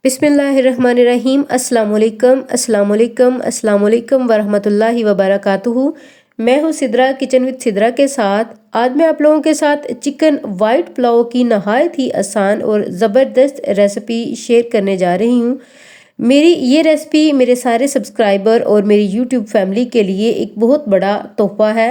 बिस्मिल्लाहिर्रहमानिर्रहीम। अस्सलाम वालेकुम वरहमतुल्लाहि वबरकातुहू। मैं हूँ सिद्रा किचन विद सिद्रा के साथ। आज मैं आप लोगों के साथ चिकन वाइट पुलाव की नहायत ही आसान और ज़बरदस्त रेसिपी शेयर करने जा रही हूँ। मेरी ये रेसिपी मेरे सारे सब्सक्राइबर और मेरी यूट्यूब फैमिली के लिए एक बहुत बड़ा तोहफा है।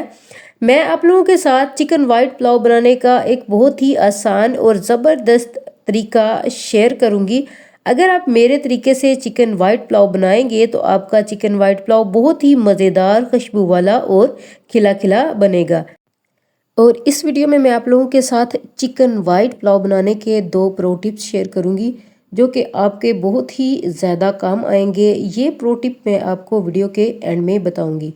मैं आप लोगों के साथ चिकन वाइट पुलाव बनाने का एक बहुत ही आसान और ज़बरदस्त तरीका शेयर करूँगी। अगर आप मेरे तरीके से चिकन वाइट पुलाव बनाएंगे तो आपका चिकन वाइट पुलाव बहुत ही मज़ेदार, खुशबू वाला और खिला खिला बनेगा। और इस वीडियो में मैं आप लोगों के साथ चिकन वाइट पुलाव बनाने के 2 प्रो टिप्स शेयर करूंगी जो कि आपके बहुत ही ज़्यादा काम आएंगे। ये प्रो टिप मैं आपको वीडियो के एंड में बताऊंगी।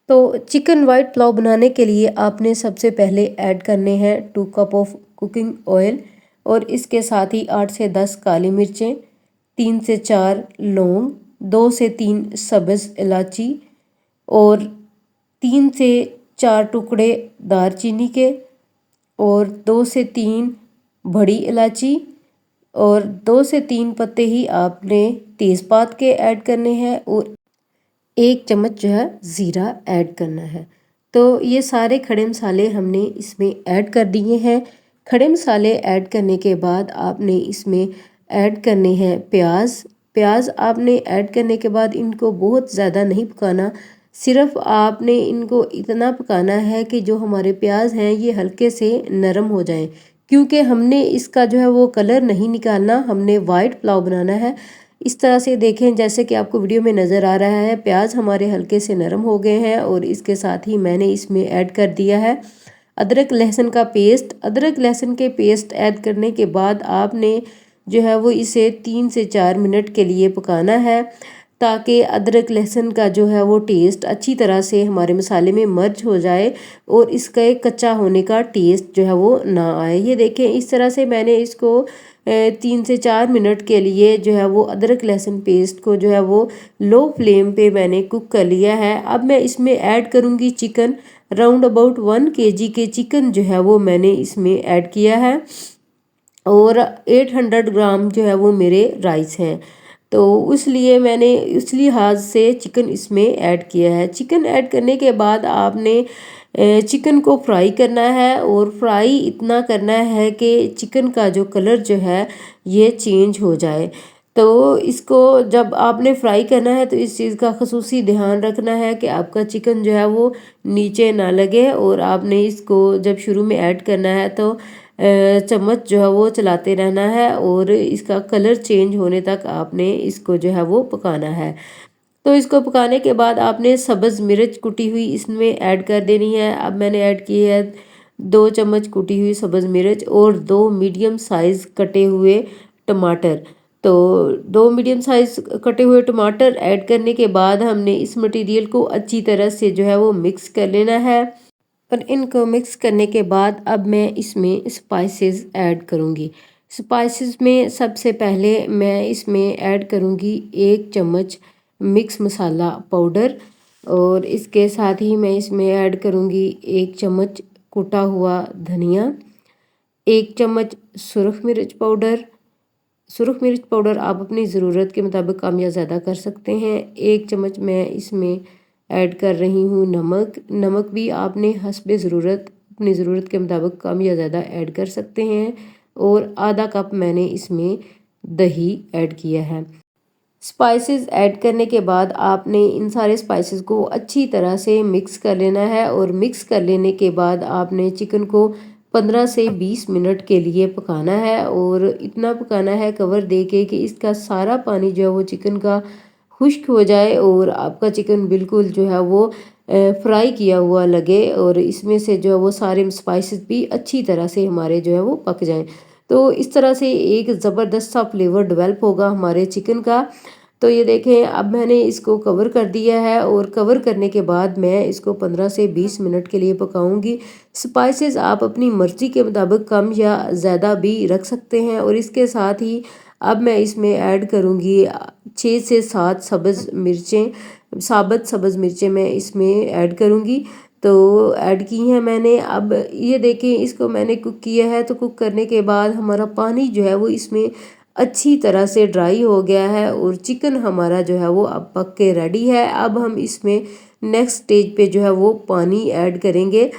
तो चिकन वाइट पुलाव बनाने के लिए आपने सबसे पहले ऐड करने हैं 2 कप ऑफ कुकिंग ऑयल और इसके साथ ही 8 से 10 काली मिर्चें, 3 से 4 लौंग, 2 से 3 सब्ज़ इलायची और 3 से 4 टुकड़े दालचीनी के और 2 से 3 बड़ी इलायची और 2 से 3 पत्ते ही आपने तेज़पात के ऐड करने हैं और 1 चम्मच जो है ज़ीरा ऐड करना है। तो ये सारे खड़े मसाले हमने इसमें ऐड कर दिए हैं। खड़े मसाले ऐड करने के बाद आपने इसमें ऐड करने हैं प्याज आपने ऐड करने के बाद इनको बहुत ज़्यादा नहीं पकाना, सिर्फ आपने इनको इतना पकाना है कि जो हमारे प्याज हैं ये हल्के से नरम हो जाएं, क्योंकि हमने इसका जो है वो कलर नहीं निकालना, हमने वाइट पुलाव बनाना है। इस तरह से देखें, जैसे कि आपको वीडियो में नज़र आ रहा है, प्याज हमारे हल्के से नरम हो गए हैं और इसके साथ ही मैंने इसमें ऐड कर दिया है अदरक लहसुन का पेस्ट। अदरक लहसुन के पेस्ट ऐड करने के बाद आपने जो है वो इसे 3 से 4 मिनट के लिए पकाना है, ताकि अदरक लहसुन का जो है वो टेस्ट अच्छी तरह से हमारे मसाले में मर्ज हो जाए और इसका एक कच्चा होने का टेस्ट जो है वो ना आए। ये देखें, इस तरह से मैंने इसको 3 से 4 मिनट के लिए जो है वो अदरक लहसुन पेस्ट को जो है वो लो फ्लेम पे मैंने कुक कर लिया है। अब मैं इसमें ऐड करूँगी चिकन। राउंड अबाउट 1 केजी के चिकन जो है वो मैंने इसमें ऐड किया है और 800 ग्राम जो है वो मेरे राइस हैं। तो इसलिए मैंने उस लिहाज से चिकन इसमें ऐड किया है। चिकन ऐड करने के बाद आपने चिकन को फ्राई करना है और फ्राई इतना करना है कि चिकन का जो कलर जो है ये चेंज हो जाए। तो इसको जब आपने फ्राई करना है तो इस चीज़ का ख़ुसूसी ध्यान रखना है कि आपका चिकन जो है वो नीचे ना लगे और आपने इसको जब शुरू में ऐड करना है तो चम्मच जो है वो चलाते रहना है और इसका कलर चेंज होने तक आपने इसको जो है वो पकाना है। तो इसको पकाने के बाद आपने सब्ज़ मिर्च कुटी हुई इसमें ऐड कर देनी है। अब मैंने ऐड की है 2 चम्मच कुटी हुई सब्ज़ मिर्च और 2 मीडियम साइज़ कटे हुए टमाटर। तो 2 मीडियम साइज़ कटे हुए टमाटर ऐड करने के बाद हमने इस मटेरियल को अच्छी तरह से जो है वो मिक्स कर लेना है। पर इनको मिक्स करने के बाद अब मैं इसमें स्पाइसेस ऐड करूँगी। स्पाइसेस में सबसे पहले मैं इसमें ऐड करूँगी 1 चम्मच मिक्स मसाला पाउडर और इसके साथ ही मैं इसमें ऐड करूँगी 1 चम्मच कुटा हुआ धनिया, 1 चम्मच सुरख मिर्च पाउडर आप अपनी ज़रूरत के मुताबिक कम या ज़्यादा कर सकते हैं। 1 चम्मच मैं इसमें ऐड कर रही हूँ नमक भी आपने हस्बे ज़रूरत अपनी ज़रूरत के मुताबिक कम या ज़्यादा ऐड कर सकते हैं और आधा कप मैंने इसमें दही ऐड किया है। स्पाइसेस ऐड करने के बाद आपने इन सारे स्पाइसेस को अच्छी तरह से मिक्स कर लेना है और मिक्स कर लेने के बाद आपने चिकन को 15 से 20 मिनट के लिए पकाना है और इतना पकाना है कवर दे के कि इसका सारा पानी जो है वो चिकन का खुश्क हो जाए और आपका चिकन बिल्कुल जो है वो फ्राई किया हुआ लगे और इसमें से जो है वो सारे स्पाइसेस भी अच्छी तरह से हमारे जो है वो पक जाएं। तो इस तरह से एक ज़बरदस्त सा फ्लेवर डेवलप होगा हमारे चिकन का। तो ये देखें, अब मैंने इसको कवर कर दिया है और कवर करने के बाद मैं इसको 15 से 20 मिनट के लिए पकाऊंगी। स्पाइसेस आप अपनी मर्ज़ी के मुताबिक कम या ज़्यादा भी रख सकते हैं और इसके साथ ही अब मैं इसमें ऐड करूँगी 6 से 7 साबुत सब्ज़ मिर्चें मैं इसमें ऐड करूँगी। तो ऐड की हैं मैंने। अब ये देखें, इसको मैंने कुक किया है तो कुक करने के बाद हमारा पानी जो है वो इसमें अच्छी तरह से ड्राई हो गया है और चिकन हमारा जो है वो अब पक के रेडी है। अब हम इसमें नेक्स्ट स्टेज पे जो है वो पानी ऐड करेंगे।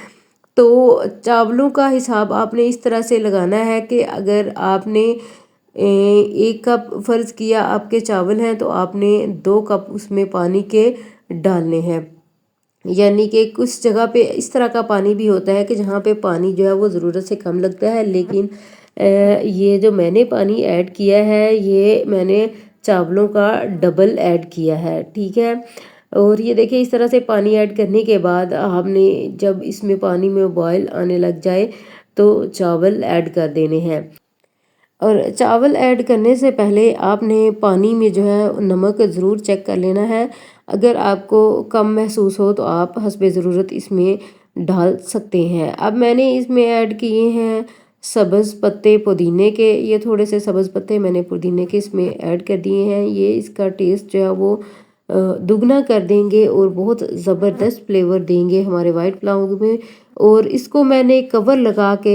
तो चावलों का हिसाब आपने इस तरह से लगाना है कि अगर आपने 1 कप फ़र्ज़ किया आपके चावल हैं तो आपने 2 कप उसमें पानी के डालने हैं। यानी कि कुछ जगह पे इस तरह का पानी भी होता है कि जहाँ पे पानी जो है वो ज़रूरत से कम लगता है, लेकिन ये जो मैंने पानी ऐड किया है ये मैंने चावलों का डबल ऐड किया है, ठीक है। और ये देखिए इस तरह से पानी ऐड करने के बाद आपने जब इसमें पानी में बॉयल आने लग जाए तो चावल ऐड कर देने हैं। और चावल ऐड करने से पहले आपने पानी में जो है नमक ज़रूर चेक कर लेना है। अगर आपको कम महसूस हो तो आप हस्बे ज़रूरत इसमें डाल सकते हैं। अब मैंने इसमें ऐड किए हैं सब्ज़ पत्ते पुदीने के, ये थोड़े से सब्ज़ पत्ते मैंने पुदीने के इसमें ऐड कर दिए हैं। ये इसका टेस्ट जो है वो दुगना कर देंगे और बहुत ज़बरदस्त फ्लेवर देंगे हमारे वाइट पुलाव में। और इसको मैंने कवर लगा के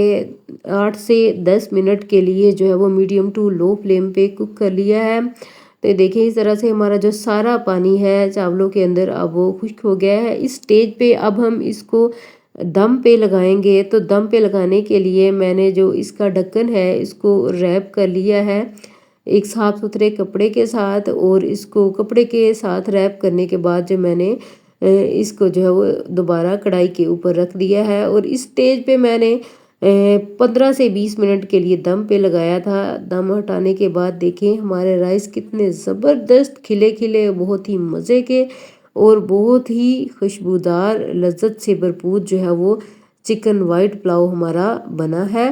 8 से 10 मिनट के लिए जो है वो मीडियम टू लो फ्लेम पे कुक कर लिया है। तो देखिए इस तरह से हमारा जो सारा पानी है चावलों के अंदर अब वो खुश्क हो गया है। इस स्टेज पे अब हम इसको दम पे लगाएंगे। तो दम पे लगाने के लिए मैंने जो इसका ढक्कन है इसको रैप कर लिया है एक साफ़ सुथरे कपड़े के साथ। और इसको कपड़े के साथ रैप करने के बाद जो मैंने इसको जो है वो दोबारा कढ़ाई के ऊपर रख दिया है। और इस स्टेज पे मैंने 15 से 20 मिनट के लिए दम पे लगाया था। दम हटाने के बाद देखें हमारे राइस कितने ज़बरदस्त खिले खिले, बहुत ही मज़े के और बहुत ही खुशबूदार लज्जत से भरपूर जो है वो चिकन वाइट पुलाव हमारा बना है।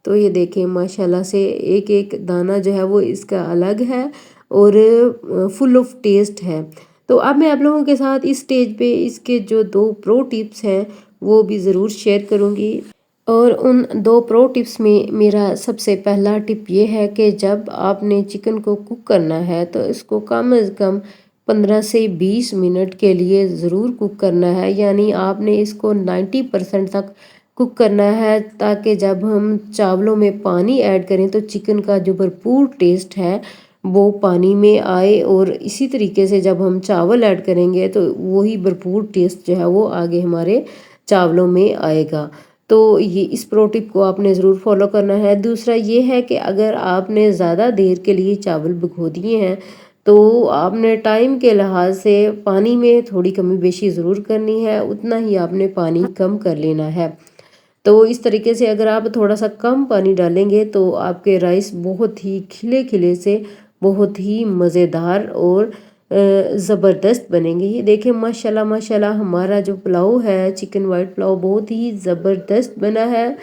तो ये देखें माशाल्लाह से एक एक दाना जो है वो इसका अलग है और फुल ऑफ टेस्ट है। तो अब मैं आप लोगों के साथ इस स्टेज पे इसके जो 2 प्रो टिप्स हैं वो भी ज़रूर शेयर करूँगी। और उन 2 प्रो टिप्स में मेरा सबसे पहला टिप ये है कि जब आपने चिकन को कुक करना है तो इसको कम से कम 15 से 20 मिनट के लिए ज़रूर कुक करना है। यानी आपने इसको 90% तक कुक करना है ताकि जब हम चावलों में पानी ऐड करें तो चिकन का जो भरपूर टेस्ट है वो पानी में आए। और इसी तरीके से जब हम चावल ऐड करेंगे तो वही भरपूर टेस्ट जो है वो आगे हमारे चावलों में आएगा। तो ये इस प्रो टिप को आपने ज़रूर फॉलो करना है। दूसरा ये है कि अगर आपने ज़्यादा देर के लिए चावल भिगो दिए हैं तो आपने टाइम के लिहाज से पानी में थोड़ी कमी बेशी ज़रूर करनी है, उतना ही आपने पानी कम कर लेना है। तो इस तरीके से अगर आप थोड़ा सा कम पानी डालेंगे तो आपके राइस बहुत ही खिले खिले से बहुत ही मज़ेदार और ज़बरदस्त बनेंगे। ये देखें माशाल्लाह माशाल्लाह हमारा जो पुलाव है चिकन वाइट पुलाव बहुत ही ज़बरदस्त बना है।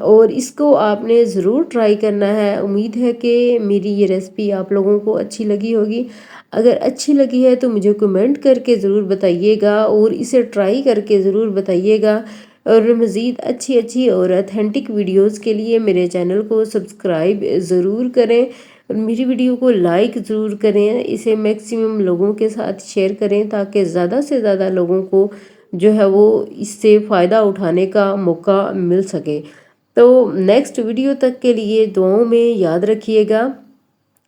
और इसको आपने ज़रूर ट्राई करना है। उम्मीद है कि मेरी ये रेसिपी आप लोगों को अच्छी लगी होगी। अगर अच्छी लगी है तो मुझे कमेंट करके ज़रूर बताइएगा और इसे ट्राई करके ज़रूर बताइएगा। और मज़ीद अच्छी अच्छी और ऑथेंटिक वीडियोज़ के लिए मेरे चैनल को सब्सक्राइब ज़रूर करें और मेरी वीडियो को लाइक ज़रूर करें। इसे मैक्सिमम लोगों के साथ शेयर करें ताकि ज़्यादा से ज़्यादा लोगों को जो है वो इससे फ़ायदा उठाने का मौका मिल सके। तो नेक्स्ट वीडियो तक के लिए दुआओं में याद रखिएगा।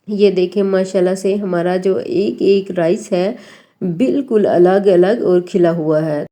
ये देखें माशाल्लाह से हमारा जो एक एक राइस है बिल्कुल अलग अलग और खिला हुआ है।